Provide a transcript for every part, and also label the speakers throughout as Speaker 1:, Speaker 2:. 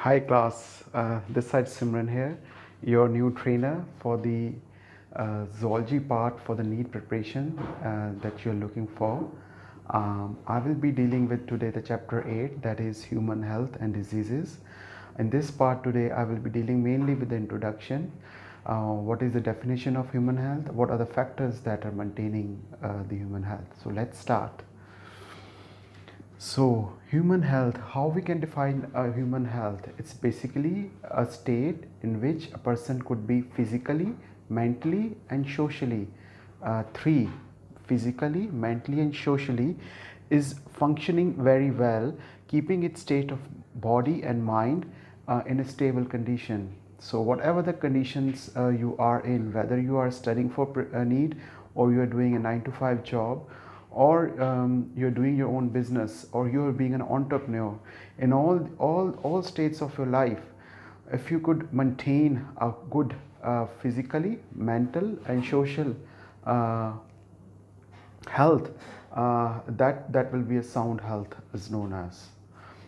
Speaker 1: Hi class, this side Simran here, your new trainer for the zoology part for the NEET preparation that you're looking for. I will be dealing with today the chapter 8, that is human health and diseases. In this part today I will be dealing mainly with the introduction. What is the definition of human health? What are the factors that are maintaining the human health? So let's start. So, human health, how we can define human health? It's basically a state in which a person could be physically, mentally, and socially. Three, physically, mentally, and socially is functioning very well, keeping its state of body and mind in a stable condition. So, whatever the conditions you are in, whether you are studying for NEET or you are doing a 9 to 5 job, or you're doing your own business, or you're being an entrepreneur, in all states of your life, if you could maintain a good physically, mental, and social health, that will be a sound health is known as.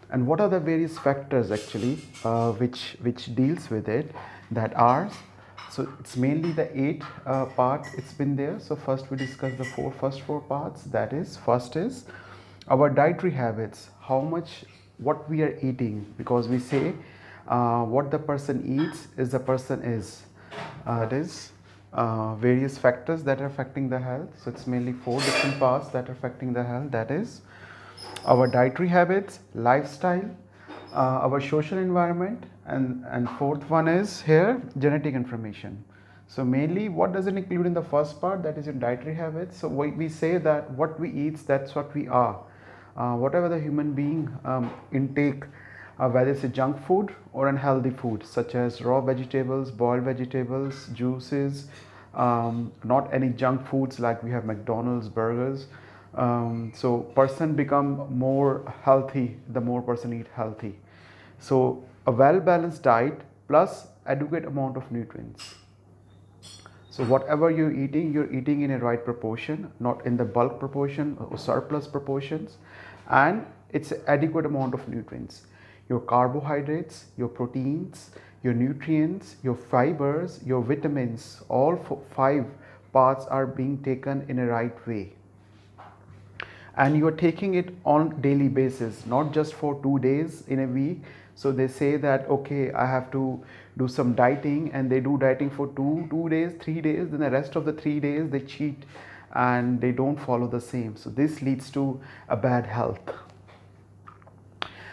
Speaker 1: And what are the various factors actually which deals with it? That are, so it's mainly the 8 part it's been there. So first we discuss the first four parts. That is, first is our dietary habits, how much what we are eating, because we say what the person eats is the person is. It is various factors that are affecting the health. So it's mainly 4 different parts that are affecting the health. That is our dietary habits, lifestyle, our social environment, and fourth one is here genetic information. So mainly what does it include in the first part, that is in dietary habits. So we say that what we eat, that's what we are. Whatever the human being intake, whether it's a junk food or unhealthy food, such as raw vegetables, boiled vegetables, juices, not any junk foods like we have McDonald's, burgers. So person become more healthy the more person eat healthy. So a well balanced diet plus adequate amount of nutrients. So whatever you're eating in a right proportion, not in the bulk proportion or surplus proportions, and it's an adequate amount of nutrients. Your carbohydrates, your proteins, your nutrients, your fibers, your vitamins, all 5 parts are being taken in a right way. And you are taking it on daily basis, not just for 2 days in a week. So they say that okay, I have to do some dieting, and they do dieting for 2 days, 3 days, then the rest of the 3 days they cheat and they don't follow the same. So this leads to a bad health.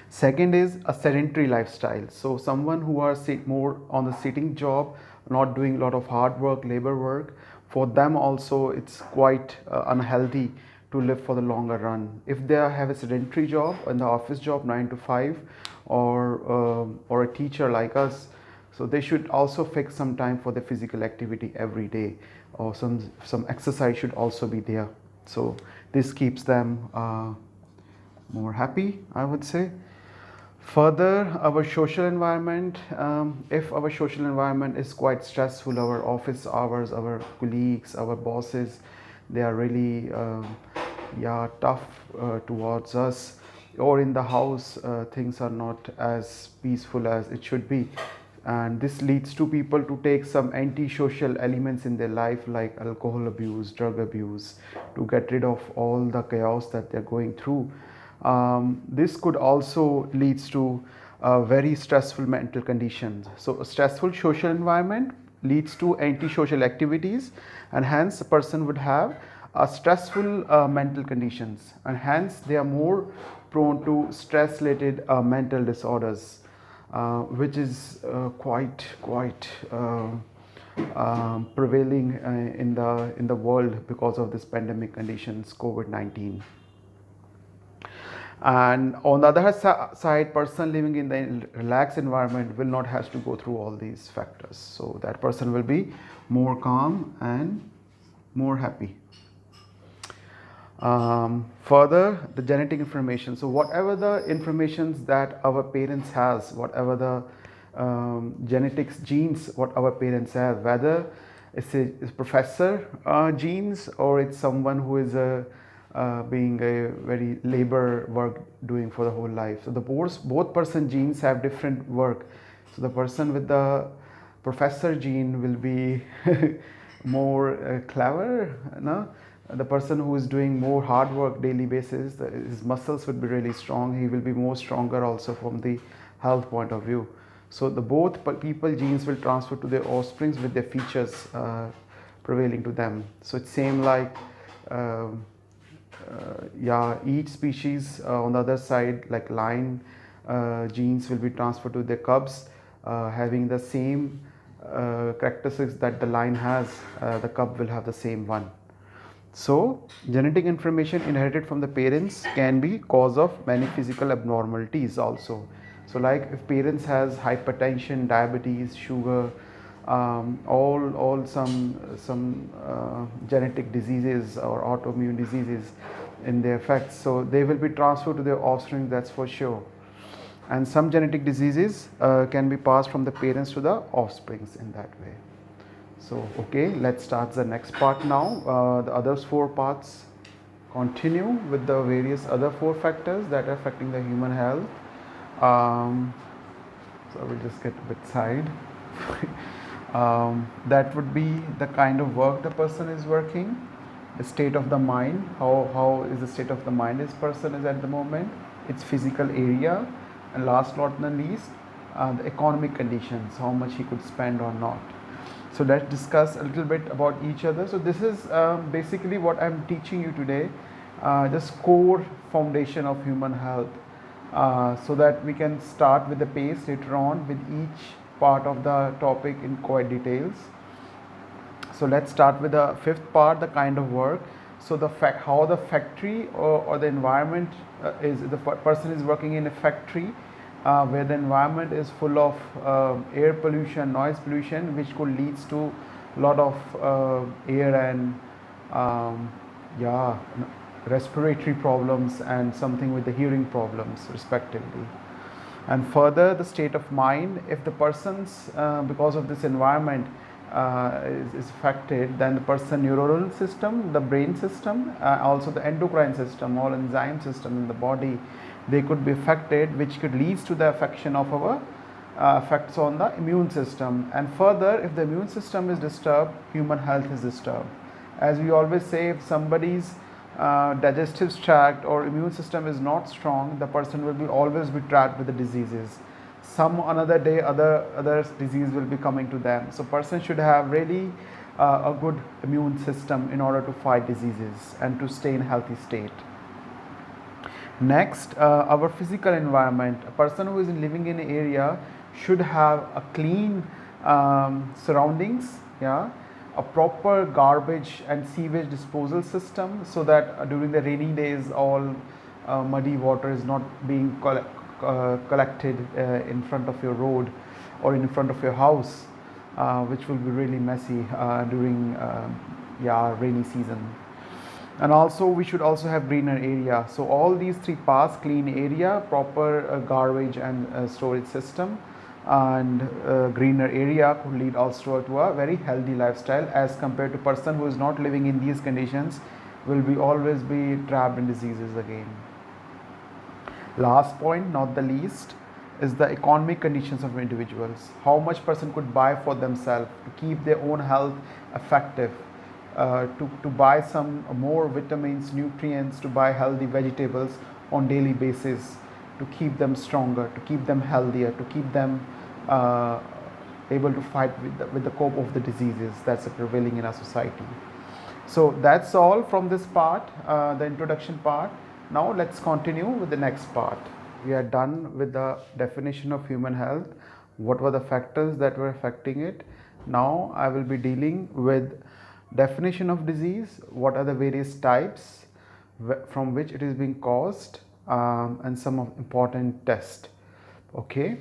Speaker 1: Second is a sedentary lifestyle. So someone who are more on the sitting job, not doing a lot of hard work, labor work, for them also it's quite unhealthy to live for the longer run. If they have a sedentary job in the office job 9 to 5, or a teacher like us, so they should also fix some time for the physical activity every day, or some exercise should also be there. So this keeps them more happy, I would say. Further, our social environment, if our social environment is quite stressful, our office hours, our colleagues, our bosses, they are really tough towards us, or in the house things are not as peaceful as it should be, and this leads to people to take some antisocial elements in their life like alcohol abuse, drug abuse, to get rid of all the chaos that they're going through. This could also leads to very stressful mental conditions. So a stressful social environment leads to antisocial activities, and hence a person would have stressful mental conditions, and hence they are more prone to stress related mental disorders, which is quite prevailing in the world because of this pandemic conditions, COVID-19. And on the other side, person living in the relaxed environment will not have to go through all these factors. So that person will be more calm and more happy. Further, the genetic information. So whatever the informations that our parents has, whatever the genetics genes what our parents have, whether it's a professor genes, or it's someone who is a being a very labor work doing for the whole life. So the both person genes have different work. So the person with the professor gene will be more clever, no? The person who is doing more hard work daily basis, his muscles would be really strong. He will be more stronger also from the health point of view. So the both people genes will transfer to their offsprings with their features prevailing to them. So it's same like yeah, each species on the other side, like lion genes will be transferred to their cubs, having the same characteristics that the lion has. The cub will have the same one. So genetic information inherited from the parents can be cause of many physical abnormalities also. So like if parents has hypertension, diabetes, sugar, all some genetic diseases or autoimmune diseases in their effects, so they will be transferred to their offspring, that's for sure. And some genetic diseases can be passed from the parents to the offsprings in that way. So okay, let's start the next part now. The others 4 parts continue with the various other 4 factors that are affecting the human health. So I will just get a bit side. That would be the kind of work the person is working, the state of the mind, how is the state of the mind this person is at the moment, its physical area, and last not the least, the economic conditions, how much he could spend or not. So let's discuss a little bit about each other. So this is basically what I'm teaching you today, just core foundation of human health, so that we can start with the pace later on with each part of the topic in quite details. So let's start with the 5th part, the kind of work. So the how the factory or the environment is, the person is working in a factory where the environment is full of air pollution, noise pollution, which could leads to a lot of air and yeah, respiratory problems and something with the hearing problems respectively. And further, the state of mind, if the person's because of this environment is affected, then the person neuronal system, the brain system, also the endocrine system, all enzyme system in the body, they could be affected, which could lead to the affection of our effects on the immune system. And further, if the immune system is disturbed, human health is disturbed. As we always say, if somebody's digestive tract or immune system is not strong, the person will be always be trapped with the diseases. Some another day other disease will be coming to them. So person should have really a good immune system in order to fight diseases and to stay in healthy state. Next, our physical environment. A person who is living in an area should have a clean surroundings, yeah, a proper garbage and sewage disposal system, so that during the rainy days all muddy water is not being collected in front of your road or in front of your house, which will be really messy during yeah, rainy season. And also we should also have greener area. So all these 3 parts, clean area, proper garbage and storage system, and greener area could lead also to a very healthy lifestyle, as compared to person who is not living in these conditions will be always be trapped in diseases again. Last point, not the least, is the economic conditions of individuals. How much person could buy for themselves to keep their own health effective, to buy some more vitamins, nutrients, to buy healthy vegetables on daily basis, to keep them stronger, to keep them healthier, to keep them able to fight with the cope of the diseases that's prevailing in our society. So that's all from this part, the introduction part. Now let's continue with the next part. We are done with the definition of human health. What were the factors that were affecting it? Now I will be dealing with definition of disease, what are the various types from which it is being caused, and some of important tests. Okay,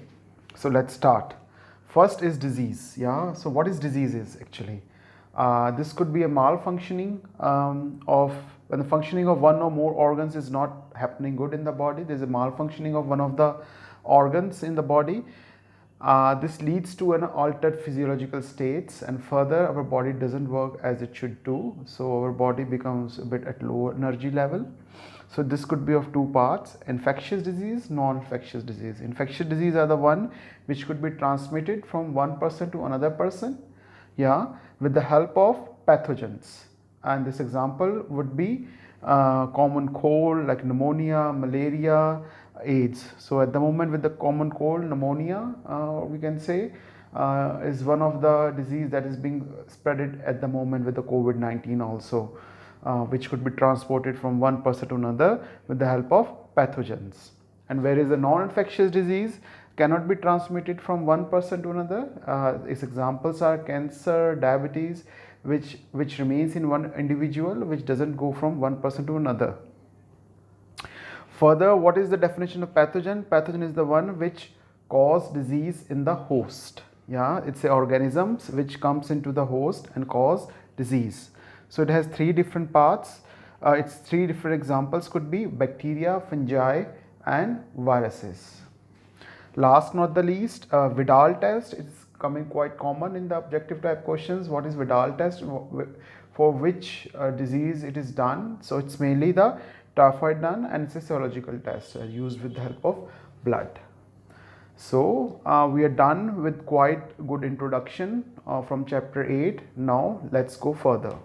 Speaker 1: so let's start. First is disease. Yeah, so what is diseases actually? This could be a malfunctioning of when the functioning of one or more organs is not happening good in the body. There's a malfunctioning of one of the organs in the body, This leads to an altered physiological states, and further our body doesn't work as it should do, so our body becomes a bit at lower energy level. So this could be of two parts: infectious disease, non-infectious disease. Infectious disease are the one which could be transmitted from one person to another person, yeah, with the help of pathogens. And this example would be common cold like pneumonia, malaria, AIDS. So at the moment with the common cold, pneumonia, we can say is one of the disease that is being spreaded at the moment with the COVID-19 also, which could be transported from one person to another with the help of pathogens. And whereas the non-infectious disease cannot be transmitted from one person to another, its examples are cancer, diabetes, which remains in one individual, which doesn't go from one person to another. Further, what is the definition of pathogen? Pathogen is the one which cause disease in the host. Yeah, it's the organisms which comes into the host and cause disease. So it has three different parts. Its three different examples could be bacteria, fungi, and viruses. Last not the least, Vidal test is coming quite common in the objective type questions. What is Vidal test? For which disease it is done? So it's mainly the typhoid done, and it's a serological test used with the help of blood. So we are done with quite good introduction from chapter 8. Now let's go further.